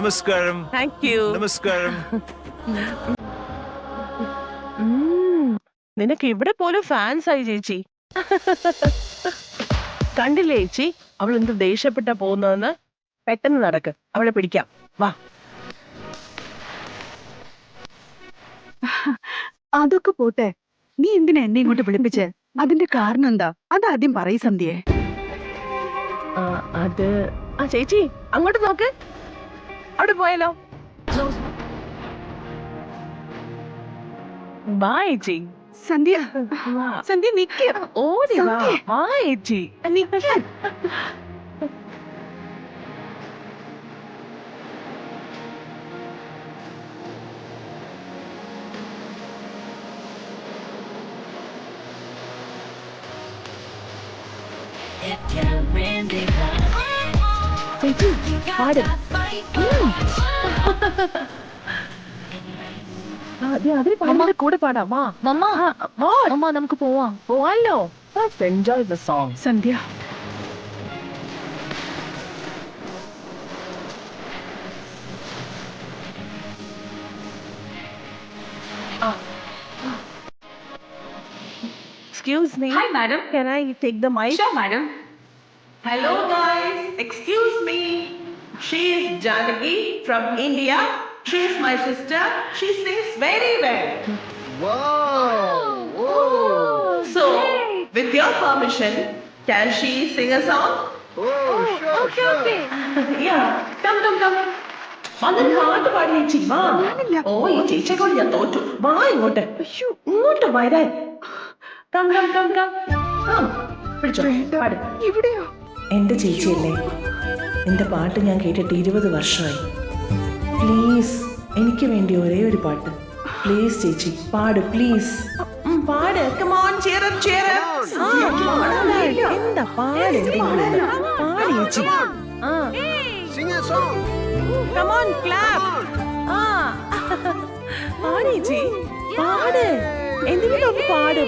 നമസ്കാരം. Thank you. നമസ്കാരം. നിനക്ക് ഇവിടെ പോലും ഫാൻസ് ആയി ചേച്ചി. കണ്ടില്ലേ ചേച്ചി, അവൾ എന്ത് ദേഷ്യപ്പെട്ട പോകുന്നതെന്ന്. പെട്ടെന്ന് നടക്ക്, അവളെ പിടിക്കാം. വാ. അതൊക്കെ പോട്ടെ, നീ എന്തിനാ എന്നെ ഇങ്ങോട്ട് വിളിപ്പിച്ചേ? അതിന്റെ കാരണം എന്താ? അതാദ്യം പറയ് സന്ധ്യേ. അത് ചേച്ചി അങ്ങോട്ട് നോക്ക്, അവിടെ പോയാലോ? വാ ചേച്ചി. സന്ധ്യ, വാ. സന്ധ്യ നിക്ക്. ഓടി വാ. സന്ധ്യ. വാ ചേച്ചി. നിക്ക്. ചേച്ചി പാട്. അതിന് പാടിന്റെ കൂടെ പാടാം. വാ മമ്മ, നമുക്ക് പോവാം. പോവാല്ലോ. Enjoy the song. Sandhya, Excuse me. Hi, madam. Can I take the mic? Sure, madam. Hello, guys. Excuse me. She is Janaki from India. She is my sister. She sings very well. Wow. So, with your permission, can she sing a song? Okay. Yeah. Come. വന്നിട്ട് പാട്ട് പാടി ചേച്ചി. വാ. ഓ, ഈ ചേച്ചിയെ കൊണ്ട് ഞാൻ തോറ്റു. വാ ഇങ്ങോട്ട്. ഇങ്ങോട്ട് വരാൻ. Come. പിടിച്ചോ. പാട്. ഇവിടെയോ? എന്റെ ചേച്ചിയല്ലേ, എന്റെ പാട്ട് ഞാൻ കേട്ടിട്ട് 20 വർഷമായി. പ്ലീസ് എനിക്ക് വേണ്ടി ഒരേ ഒരു പാട്ട്. പ്ലീസ് ചേച്ചി പാട്, പ്ലീസ്. പാട്. Come on, cheer up. എന്താ പാട്? പാട് ചേച്ചി. Sing a song. Come on, clap. പാട് ചേച്ചി. പാട്. എന്തെങ്കിലും ഒന്ന് പാട്.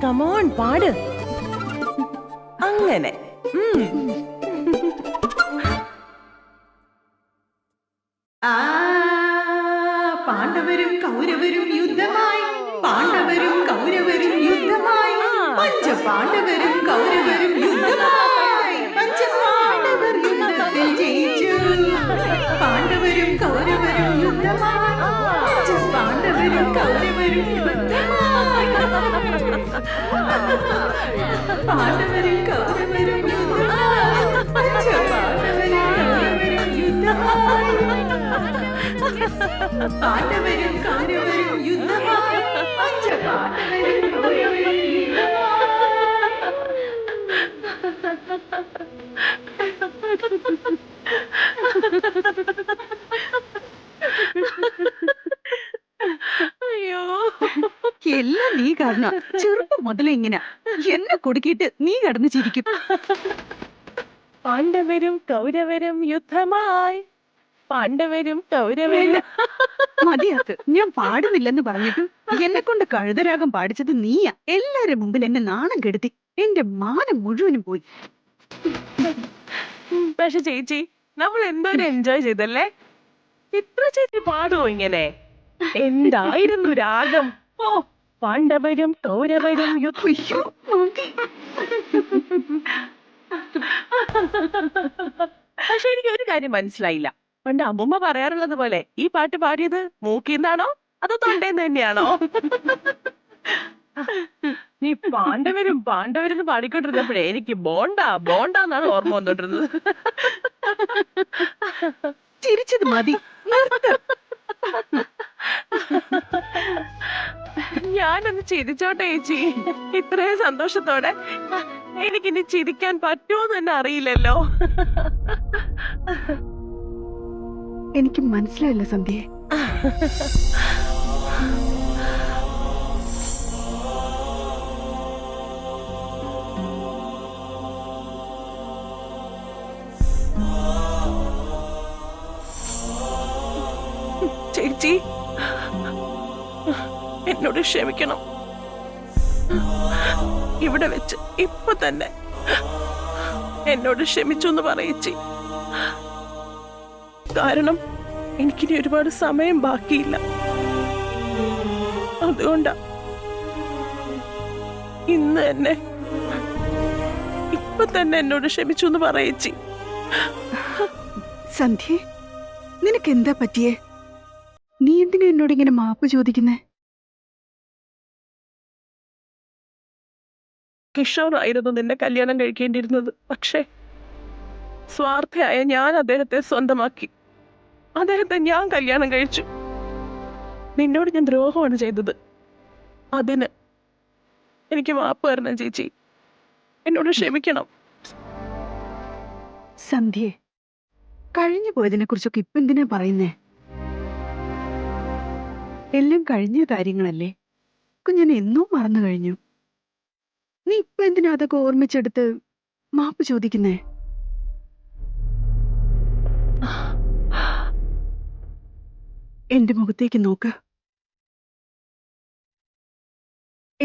Come on, പാട്. അങ്ങനെ. പാണ്ഡവരും കൗരവരും യുദ്ധമായി, പാണ്ഡവരും കൗരവരും യുദ്ധമായി, പഞ്ചപാണ്ഡവരും കൗരവരും യുദ്ധമായി, പഞ്ചപാണ്ഡവർ യുദ്ധത്തിൽ ജയിച്ചു. പാണ്ഡവരും കൗരവരും യുദ്ധമായി, പഞ്ചപാണ്ഡവരും കൗരവരും യുദ്ധമായി, പാണ്ഡവരും കൗരവരും യുദ്ധമായി, പഞ്ചപാണ്ഡവരും കൗരവരും യുദ്ധമായി, പാണ്ഡവരും കൗരവരും യുദ്ധമായി, പഞ്ചപാണ്ഡവരും കൗരവരും അയ്യോ, എല്ലാം നീ കാരണം. ചെറുപ്പം മുതലേ ഇങ്ങനെ എന്നെ കൊടുക്കിയിട്ട് നീ കിടന്ന് ചിരിക്കും. പാണ്ഡവരും കൗരവരും യുദ്ധമായി, പാണ്ഡവരും കൗരവരും. മതിയാക്ക്, ഞാൻ പാടുന്നില്ലെന്ന് പറഞ്ഞിട്ട് എന്നെ കൊണ്ട് കഴുതരാഗം പാടിച്ചത് നീയാ. എല്ലാരും മുമ്പിൽ എന്നെ നാണം കെടുത്തി. എന്റെ മാനം മുഴുവനും പോയി. പക്ഷെ ചേച്ചി, നമ്മൾ എന്തോരം എൻജോയ് ചെയ്തല്ലേ. ഇത്ര ചേച്ചി പാടുമോ ഇങ്ങനെ? എന്തായിരുന്നു രാഗം. ഓ, പാണ്ഡവരും കൗരവരും യുദ്ധം. അയ്യോ, മതി. പക്ഷെ എനിക്ക് ഒരു കാര്യം മനസ്സിലായില്ല. പണ്ട് അമ്മൂമ്മ പറയാറുള്ളത് പോലെ ഈ പാട്ട് പാടിയത് മൂക്കിന്നാണോ അതോ തൊണ്ടേന്ന് തന്നെയാണോ? നീ പാണ്ഡവരും പാടിക്കൊണ്ടിരുന്നപ്പോഴേ എനിക്ക് ബോണ്ടാന്നാണ് ഓർമ്മ വന്നോണ്ടിരുന്നത്. ചിരിച്ചത് മതി. ഞാനൊന്ന് ചിരിച്ചോട്ടെ ചേച്ചി. ഇത്രയും സന്തോഷത്തോടെ എനിക്കിനി ചിരിക്കാൻ പറ്റുമോന്ന് തന്നെ അറിയില്ലല്ലോ. എനിക്ക് മനസ്സിലായില്ല സന്ധ്യയെ. ചേച്ചി, എന്നോട് ക്ഷമിക്കണം. ഇവിടെ വെച്ച് ഇപ്പൊ തന്നെ എന്നോട് ക്ഷമിച്ചു എന്ന് പറയിച്ചി. കാരണം എനിക്കിനി ഒരുപാട് സമയം ബാക്കിയില്ല. അതുകൊണ്ടാ ഇന്ന് തന്നെ ഇപ്പൊ തന്നെ എന്നോട് ക്ഷമിച്ചു എന്ന് പറയിച്ചി. സന്ധ്യ, നിനക്ക് എന്താ പറ്റിയേ? നീ എന്തിനാ എന്നോട് ഇങ്ങനെ മാപ്പ് ചോദിക്കുന്നേ? കിഷോർ ആയിരുന്നു നിന്നെ കല്യാണം കഴിക്കേണ്ടിയിരുന്നത്. പക്ഷേ സ്വാർത്ഥയായ ഞാൻ അദ്ദേഹത്തെ സ്വന്തമാക്കി. അദ്ദേഹത്തെ ഞാൻ കല്യാണം കഴിച്ചു. നിന്നോട് ഞാൻ ദ്രോഹമാണ് ചെയ്തത്. അതിന് എനിക്ക് മാപ്പ് തരണം ചേച്ചി. എന്നോട് ക്ഷമിക്കണം. സന്ധ്യ, കഴിഞ്ഞു പോയതിനെ കുറിച്ചൊക്കെ ഇപ്പൊ എന്തിനാ പറയുന്നേ? എല്ലാം കഴിഞ്ഞ കാര്യങ്ങളല്ലേ. ഞാൻ എന്നോ മറന്നു കഴിഞ്ഞു. നീ ഇപ്പൊ എന്തിനാ അതൊക്കെ ഓർമ്മിച്ചെടുത്ത് മാപ്പ് ചോദിക്കുന്നേ? എന്റെ മുഖത്തേക്ക് നോക്ക്.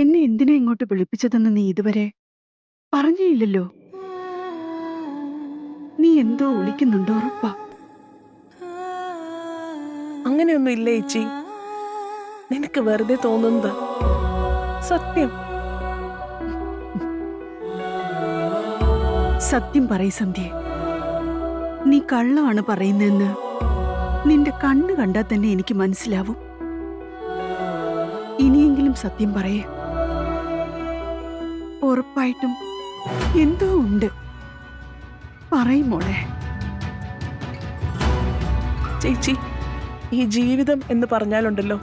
എന്നെ എന്തിനാ ഇങ്ങോട്ട് വിളിപ്പിച്ചതെന്ന് നീ ഇതുവരെ പറഞ്ഞേയില്ലല്ലോ. നീ എന്തോ ഒളിക്കുന്നുണ്ടോ? ഉറപ്പാ? അങ്ങനെയൊന്നും ഇല്ല ചേച്ചി. നിനക്ക് വെറുതെ തോന്നുന്നതാ. സത്യം. സത്യം പറയ് സന്ധ്യ. നീ കള്ളമാണ് പറയുന്നതെന്ന് നിന്റെ കണ്ണ് കണ്ടാൽ തന്നെ എനിക്ക് മനസ്സിലാവും. ഇനിയെങ്കിലും സത്യം പറയേ. ഉറപ്പായിട്ടും എന്തോ ഉണ്ട്. പറയും മോളെ. ചേച്ചി, ഈ ജീവിതം എന്ന് പറഞ്ഞാലുണ്ടല്ലോ,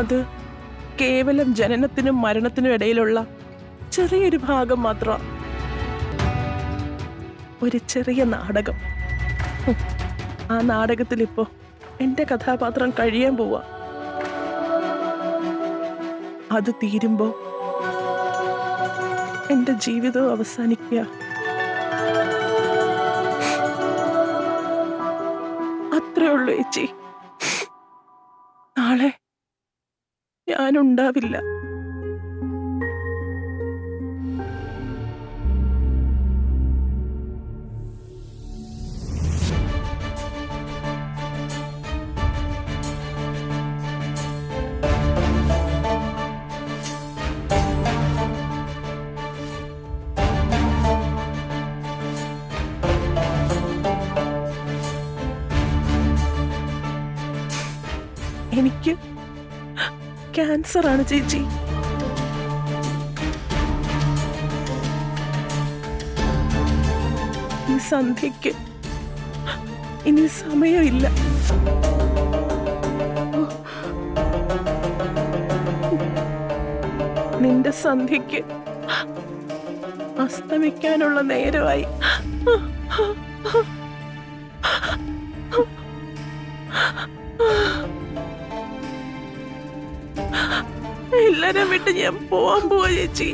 അത് കേവലം ജനനത്തിനും മരണത്തിനും ഇടയിലുള്ള ചെറിയൊരു ഭാഗം മാത്രമാണ്. ഒരു ചെറിയ നാടകം. ആ നാടകത്തിൽ ഇപ്പോ എന്റെ കഥാപാത്രം കഴിയാൻ പോവാ. അത് തീരുമ്പോ എന്റെ ജീവിതം അവസാനിക്കുക. അത്രേ ഉള്ളൂ ചേച്ചി. നാളെ ഞാനുണ്ടാവില്ല. എനിക്ക് ക്യാൻസർ ആണ് ചേച്ചി. ഈ സന്ധ്യക്ക് ഇനി സമയമില്ല. നിന്റെ സന്ധ്യക്ക് അസ്തമിക്കാനുള്ള നേരമായി. എല്ലാരും വിട്ട് ഞാൻ പോവാൻ പോവാ ചേച്ചി.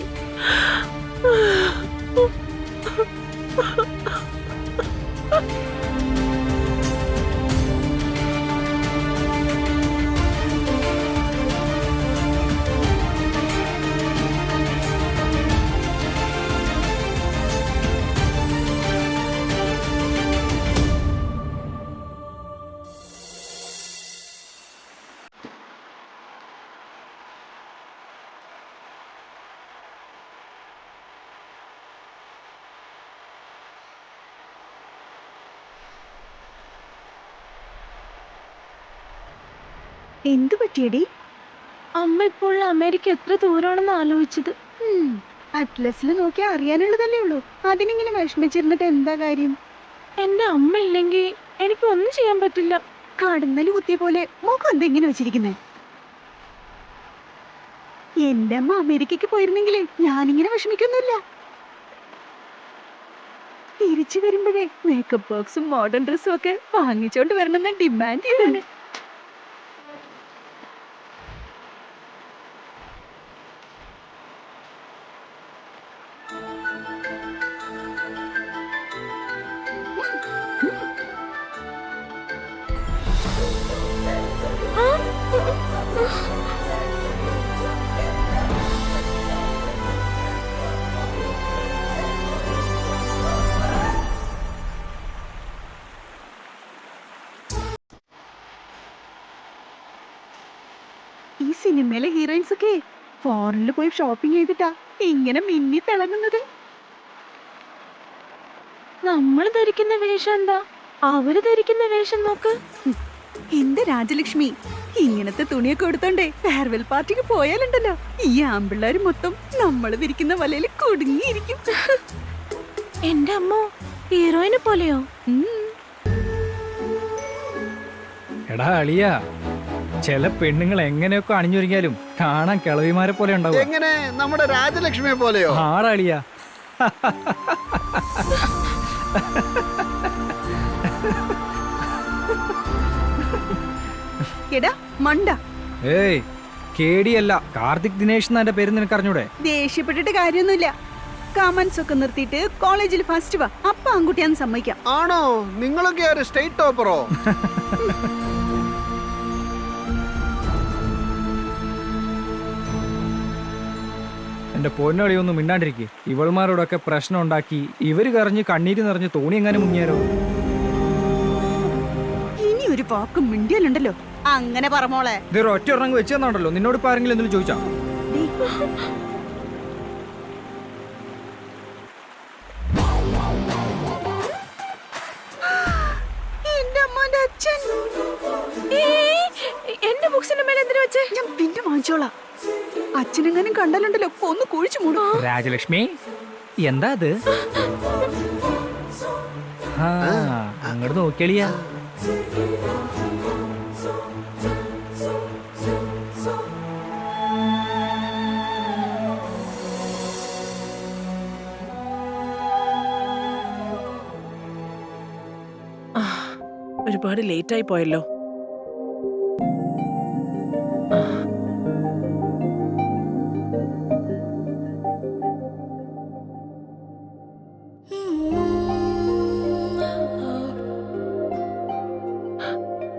എന്തു പറ്റിയടി? അമ്മ ഇപ്പോൾ അമേരിക്ക എത്ര ദൂരമാണെന്ന് ആലോചിച്ചത്. അറ്റ്ലസിൽ നോക്കിയാൽ അറിയാനുള്ളതല്ലേ ഉള്ളൂ. അതിനിങ്ങനെ വിഷമിച്ചിരുന്നിട്ട് എന്താ കാര്യം? എന്റെ അമ്മ ഇല്ലെങ്കിൽ എനിക്ക് ഒന്നും ചെയ്യാൻ പറ്റില്ല. കടന്നല് കുത്തിയ പോലെ മുഖം എന്തെങ്ങനെ വെച്ചിരിക്കുന്നേ? എന്റെ അമ്മ അമേരിക്കക്ക് പോയിരുന്നെങ്കിലേ ഞാനിങ്ങനെ വിഷമിക്കൊന്നുമില്ല. തിരിച്ചു വരുമ്പോഴേ മേക്കപ്പ് ബോക്സും മോഡേൺ ഡ്രസ്സും ഒക്കെ വാങ്ങിച്ചോണ്ട് വരണമെന്ന് ഡിമാൻഡ് ചെയ്താണ്. സിനിമയിലെ ഹീറോയിൻസ് ഒക്കെ ഫോറിനിൽ പോയി ഷോപ്പിംഗ് ചെയ്തിട്ടാ ഇങ്ങനെ മിന്നി തിളങ്ങുന്നത്. നമ്മൾ ധരിക്കുന്ന വേഷം എന്താ, അവര് ധരിക്കുന്ന വേഷം നോക്ക്. എന്റെ രാജലക്ഷ്മി, ഇങ്ങനത്തെ തുണിയൊക്കെ കൊടുത്തോണ്ടേ ഫെയർവെൽ പാർട്ടിക്ക് പോയാലുണ്ടല്ലോ ഈ ആമ്പിള്ളേര് മൊത്തം നമ്മൾ വിരിക്കുന്ന വലയിൽ കുടുങ്ങിയിരിക്കും. എന്റെ അമ്മോ, ഹീറോയിനെ പോലെയോ? എടാ അളിയ, ചില പെണ്ണുങ്ങൾ എങ്ങനെയൊക്കെ അണിഞ്ഞൊരുങ്ങിയാലും കാണാൻ കിളവിമാരെ പോലെ ഉണ്ടാവും. എങ്ങനെ നമ്മുടെ രാജലക്ഷ്മിയെ പോലെയോ? ആടാ അളിയ. എടാ മണ്ട, ഏയ് കേടിയല്ല, കാർത്തിക് ദിനേശ് എന്നെ പേര് നിനക്ക് അറിഞ്ഞൂടെ? ദേഷ്യപ്പെട്ടിട്ട് കാര്യമൊന്നുമില്ല. കമന്റ്സ് ഒക്കെ നിർത്തിയിട്ട് കോളേജിൽ ഫസ്റ്റ് വാ, അപ്പ ആൺകുട്ടിയാന്ന് സമ്മതിക്കാം. ആണോ? നിങ്ങളൊക്കെ ഒരു സ്റ്റേറ്റ് ടോപ്പറോ? എന്റെ പൊന്നളിയൊന്നും മിണ്ടാണ്ടിരിക്കെ. ഇവൾമാരോടൊക്കെ പ്രശ്നം ഉണ്ടാക്കി ഇവര് കറിഞ്ഞ് കണ്ണീര് നിറഞ്ഞ് തോണി എങ്ങനെ മുങ്ങിയാരോ? ഇനി ഒരു വാക്കും മിണ്ടിയാലുണ്ടല്ലോ അങ്ങനെ പറമോളെ. ഇതൊരു ഒറ്റ ഇറങ്ങി വെച്ച് തന്നാണ്ടല്ലോ. നിന്നോട് ഇപ്പൊ ആരെങ്കിലും എന്തെങ്കിലും ചോദിച്ചാ? എന്റെ അമ്മന്റെ അച്ഛൻ. എന്റെ ബുക്സിന്റെ മേലെ എന്തിനു വെച്ചേ? ഞാൻ പിന്നെ വാങ്ങിച്ചോളാം. അച്ഛനെങ്ങാനും കണ്ടാലുണ്ടല്ലോ ഒന്ന് കുഴിച്ചു മൂടും. രാജലക്ഷ്മി, എന്താ അത്? ആ, അങ്ങോട്ട് നോക്കിയളിയാ. ഒരുപാട് ലേറ്റ് ആയി പോയല്ലോ.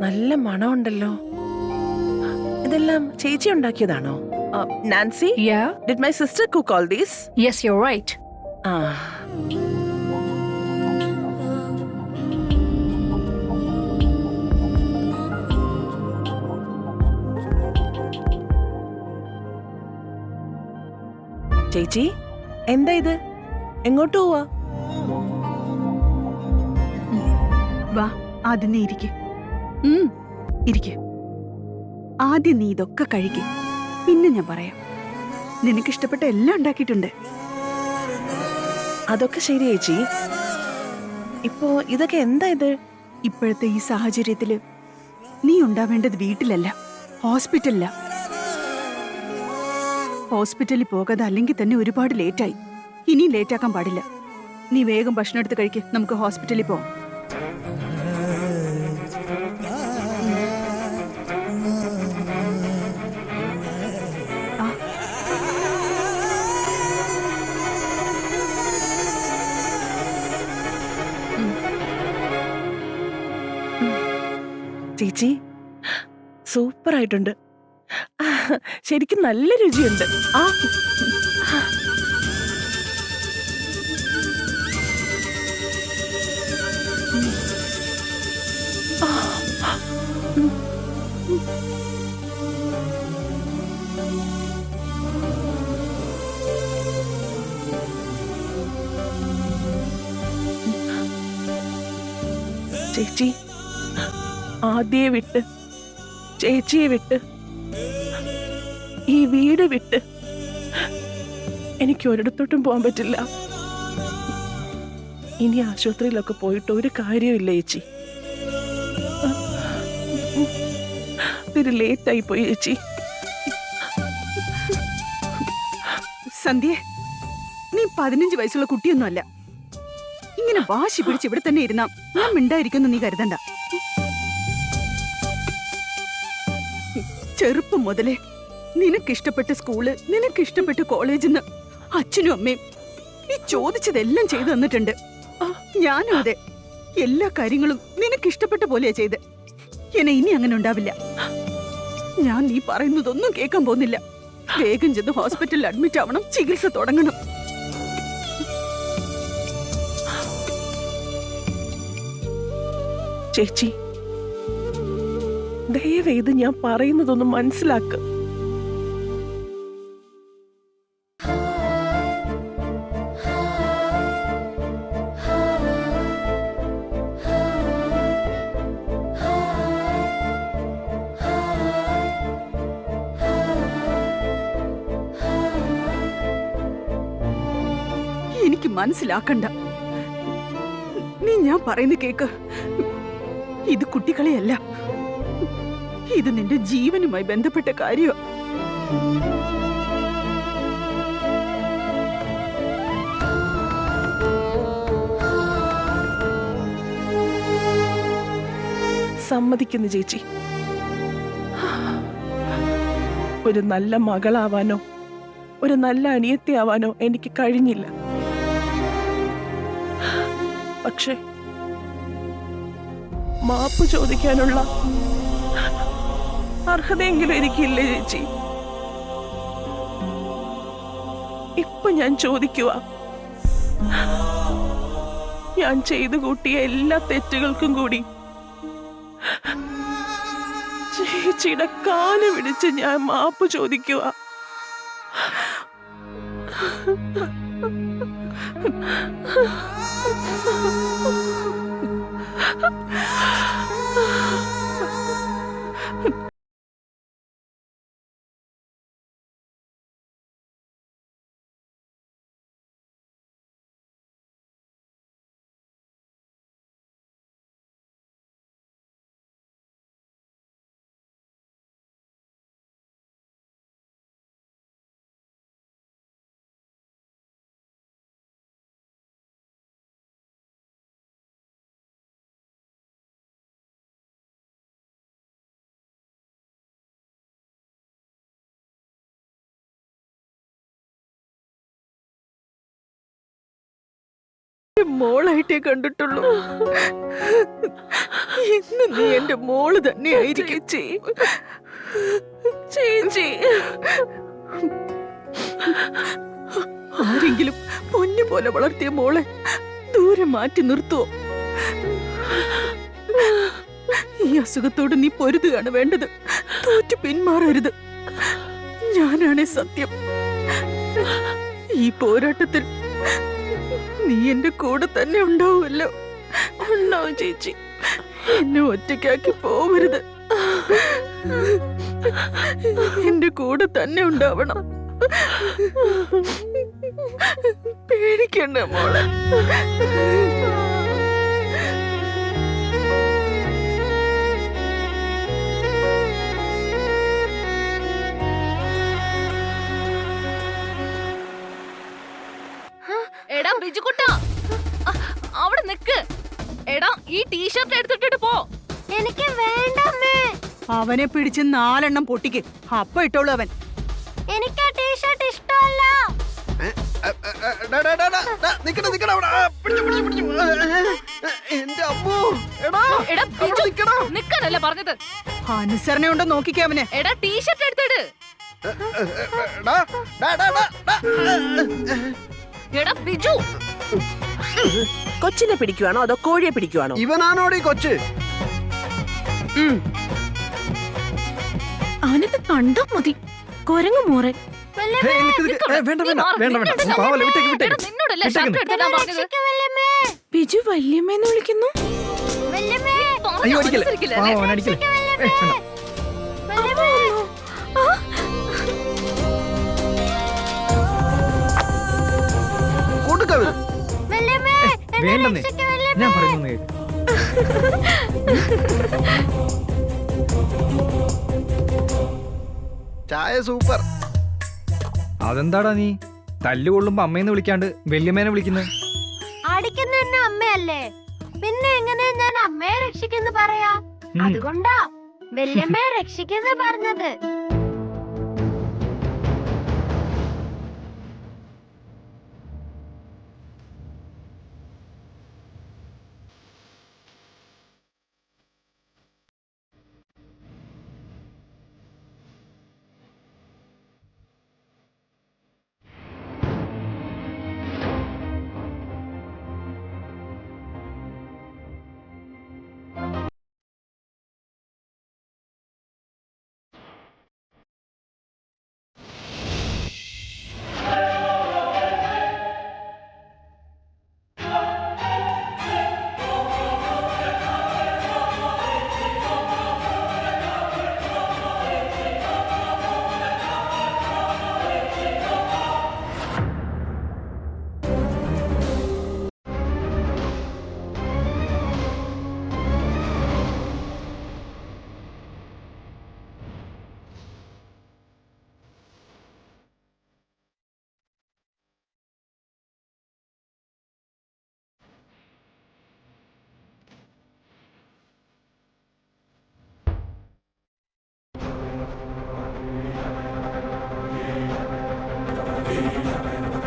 നല്ല മണമുണ്ടല്ലോ. ഇതെല്ലാം ചേച്ചി ഉണ്ടാക്കിയതാണോ? Nancy, Yeah? did my sister cook all these? Yes, you're right. ചേച്ചി, എന്താ ഇത്? എങ്ങോട്ട് പോവാ? വാ, ആദ്യം നീ ഇരിക്ക്. ഇരിക്ക്. ആദ്യം നീ ഇതൊക്കെ കഴിക്ക്, പിന്നെ ഞാൻ പറയാം. നിനക്കിഷ്ടപ്പെട്ട എല്ലാം ഉണ്ടാക്കിയിട്ടുണ്ട്. അതൊക്കെ ശരി ചേച്ചി. ഇപ്പോ ഇതൊക്കെ എന്താ ഇത്? ഇപ്പോഴത്തെ ഈ സാഹചര്യത്തില് നീ ഉണ്ടാവേണ്ടത് വീട്ടിലല്ല, ഹോസ്പിറ്റലില. ഹോസ്പിറ്റലിൽ പോകാതെ അല്ലെങ്കിൽ തന്നെ ഒരുപാട് ലേറ്റായി. ഇനിയും ലേറ്റാക്കാൻ പാടില്ല. നീ വേഗം ഭക്ഷണം എടുത്ത് കഴിക്ക്, നമുക്ക് ഹോസ്പിറ്റലിൽ പോവാം. ചേച്ചി, സൂപ്പർ ആയിട്ടുണ്ട്. ശരിക്കും നല്ല രുചിയുണ്ട്. ആ, ചേച്ചി, ആദ്യയെ വിട്ട്, ചേച്ചിയെ വിട്ട്, ഈ വീട് വിട്ട് എനിക്ക് ഒരിടത്തോട്ടും പോകാൻ പറ്റില്ല. ഇനി ആശുപത്രിയിലൊക്കെ പോയിട്ട് ഒരു കാര്യമില്ല ചേച്ചി. ഇത്തിരി ലേറ്റായി പോയി ചേച്ചി. സന്ധ്യ, നീ 15 വയസ്സുള്ള കുട്ടിയൊന്നുമല്ല. ഇങ്ങനെ വാശി പിടിച്ച് ഇവിടെ തന്നെ ഇരുന്നാ ഞാൻ മിണ്ടായിരിക്കുന്നു നീ കരുതണ്ട. ചെറുപ്പം മുതലേ നിനക്കിഷ്ടപ്പെട്ട സ്കൂള്, നിനക്കിഷ്ടപ്പെട്ട കോളേജിന്ന് അച്ഛനും അമ്മയും നീ ചോദിച്ചതെല്ലാം ചെയ്തു തന്നിട്ടുണ്ട്. ഞാനും അതെ, എല്ലാ കാര്യങ്ങളും നിനക്കിഷ്ടപ്പെട്ട പോലെയാ ചെയ്ത്. എന്നെ ഇനി അങ്ങനെ ഉണ്ടാവില്ല. ഞാൻ നീ പറയുന്നതൊന്നും കേൾക്കാൻ പോകുന്നില്ല. വേഗം ചെന്ന് ഹോസ്പിറ്റലിൽ അഡ്മിറ്റ് ആവണം, ചികിത്സ തുടങ്ങണം. ചേച്ചി, ദയവേത് ഞാൻ പറയുന്നതൊന്നും മനസ്സിലാക്ക. എനിക്ക് മനസ്സിലാക്കണ്ട. നീ ഞാൻ പറയുന്ന കേക്ക്. ഇത് കുട്ടികളെയല്ല, ഇത് നിന്റെ ജീവനുമായി ബന്ധപ്പെട്ട കാര്യമാണ്. സമ്മതിക്കുന്നു ചേച്ചി. ഒരു നല്ല മകളാവാനോ ഒരു നല്ല അനിയത്തിയാവാനോ എനിക്ക് കഴിഞ്ഞില്ല. പക്ഷെ മാപ്പ് ചോദിക്കാനുള്ള അർഹതയെങ്കിലും എനിക്കില്ലേ ചേച്ചി? ഇപ്പൊ ഞാൻ ചോദിക്കുക, ഞാൻ ചെയ്തു കൂട്ടിയ എല്ലാ തെറ്റുകൾക്കും കൂടി ചേച്ചിയുടെ കാല് പിടിച്ച് ഞാൻ മാപ്പ് ചോദിക്കുക. മോളായിട്ടേ കണ്ടിട്ടുള്ളൂ. ഇന്ന് നീ എന്റെ മോള് തന്നെയായിരിക്കും. ചേച്ചി ആരെങ്കിലും പൊന്നു പോലെ വളർത്തിയ മോളെ ദൂരെ മാറ്റി നിർത്തുവോ? ഈ അസുഖത്തോട് നീ പൊരുതുകയാണ് വേണ്ടത്, തോറ്റു പിന്മാറരുത്. ഞാനാണേ സത്യം. ഈ പോരാട്ടത്തിൽ നീ എന്റെ കൂടെ തന്നെ ഉണ്ടാവുമല്ലോ. ഉണ്ടാവും ചേച്ചി. എന്നെ ഒറ്റയ്ക്കാക്കി പോവരുത്. എന്റെ കൂടെ തന്നെ ഉണ്ടാവണം. പേടിക്കണ്ട മോളെ. എടാ ബിജുകുട്ടാ, അവിടെ നിക്ക്. എടാ ഈ ടീഷർട്ട് എടുത്തിട്ടിട്ട് പോ. എനിക്ക് വേണ്ടമ്മേ. അവനെ പിടിച്ച് 4 എണ്ണം പൊട്ടിക്ക്. അപ്പൊ ഇട്ടോളൂ അവൻ. എനിക്ക് ആ ടീഷർട്ട് ഇഷ്ടമല്ല. എന്റെ അമ്മോ, എടാ എടാ അവിടെ ബിജു, നിക്കടാ. നിക്കാനല്ല പറഞ്ഞത്. അനുസരണ ഉണ്ടോ നോക്കിക്കേ അവനെ. എടാ ടീഷർട്ട് എടുത്തിട്. ഡാ, ഡാ, ഡാ, ഡാ, ഡാ. എടാ ബിജു, കൊച്ചിനെ പിടിക്കുവാണോ അതോ കോഴിയെ പിടിക്കുവാണോ? ഇവനാണോടി കൊച്ച്? അവനത് കണ്ടാ മതി. കൊരങ്ങു മോറൻ. നിന്നോടല്ലേ ഷർട്ട് എടുത്തിടാൻ പറഞ്ഞത്? ബിജു വല്യമ്മേന്ന് വിളിക്കുന്നു. കൊടുക്കവര്. വേണ്ടെന്നേ, ഞാൻ പറയുന്നു കേക്ക്. ചായ സൂപ്പർ. അതെന്താടാ നീ തല്ലുകൊള്ളുമ്പോ അമ്മയെന്ന് വിളിക്കാണ്ട് വല്യമ്മേനെ വിളിക്കുന്നത്? അടിക്കുന്ന എന്നെ അമ്മയല്ലേ, പിന്നെ എങ്ങനെ ഞാൻ അമ്മയെ രക്ഷിക്കുന്നു പറയാ? അതുകൊണ്ടാ വല്യമ്മയെ രക്ഷിക്കുന്നു പറഞ്ഞത്. വീണ